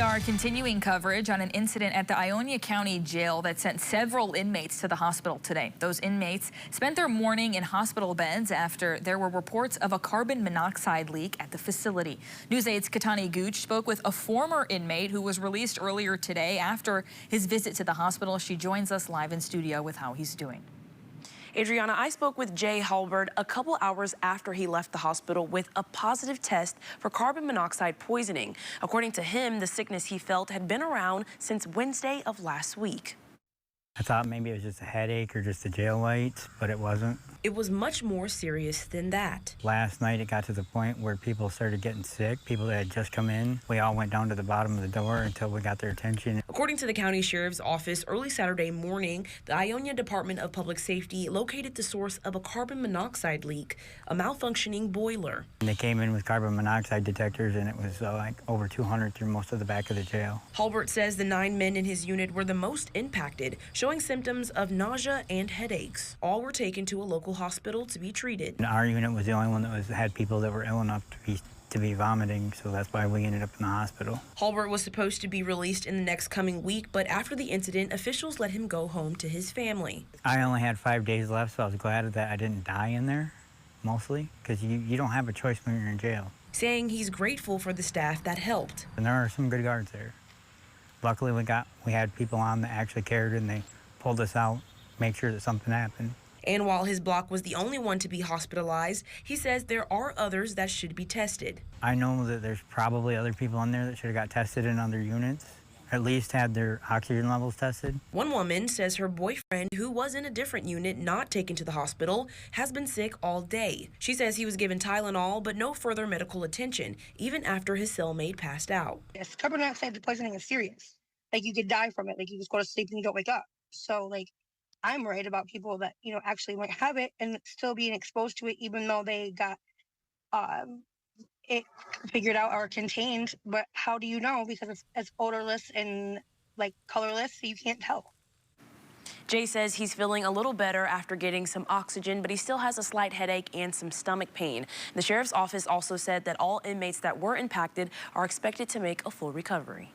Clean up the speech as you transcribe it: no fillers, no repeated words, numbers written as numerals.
are continuing coverage on an incident at the Ionia County Jail that sent several inmates to the hospital today. Those inmates spent their morning in hospital beds after there were reports of a carbon monoxide leak at the facility. News 8's Katani Gooch spoke with a former inmate who was released earlier today after his visit to the hospital. She joins us live in studio with how he's doing. Adriana, I spoke with Jay Halbert a couple hours after he left the hospital with a positive test for carbon monoxide poisoning. According to him, the sickness he felt had been around since Wednesday of last week. I thought maybe it was just a headache or just a jail light, but it wasn't. It was much more serious than that. Last night it got to the point where people started getting sick, people that had just come in. We all went down to the bottom of the door until we got their attention. According to the county sheriff's office, early Saturday morning, the Ionia Department of Public Safety located the source of a carbon monoxide leak, a malfunctioning boiler. And they came in with carbon monoxide detectors, and it was like over 200 through most of the back of the jail. Halbert says the 9 men in his unit were the most impacted, showing symptoms of nausea and headaches. All were taken to a local hospital to be treated. And our unit was the only one that had people that were ill enough to be vomiting, so that's why we ended up in the hospital. Halbert was supposed to be released in the next coming week, but after the incident, officials let him go home to his family. I only had 5 days left, so I was glad that I didn't die in there, mostly, because you don't have a choice when you're in jail. Saying he's grateful for the staff that helped. And there are some good guards there. Luckily, we had people on that actually cared, and they pulled us out, make sure that something happened. And while his block was the only one to be hospitalized, he says there are others that should be tested. I know that there's probably other people in there that should have got tested in other units, at least had their oxygen levels tested. One woman says her boyfriend, who was in a different unit not taken to the hospital, has been sick all day. She says he was given Tylenol, but no further medical attention, even after his cellmate passed out. Yes, carbon monoxide poisoning is serious. Like, you could die from it. Like, you just go to sleep and you don't wake up. So, like, I'm worried about people that, actually might have it and still being exposed to it, even though they got it figured out or contained. But how do you know? Because it's odorless and, like, colorless, so you can't tell. Jay says he's feeling a little better after getting some oxygen, but he still has a slight headache and some stomach pain. The sheriff's office also said that all inmates that were impacted are expected to make a full recovery.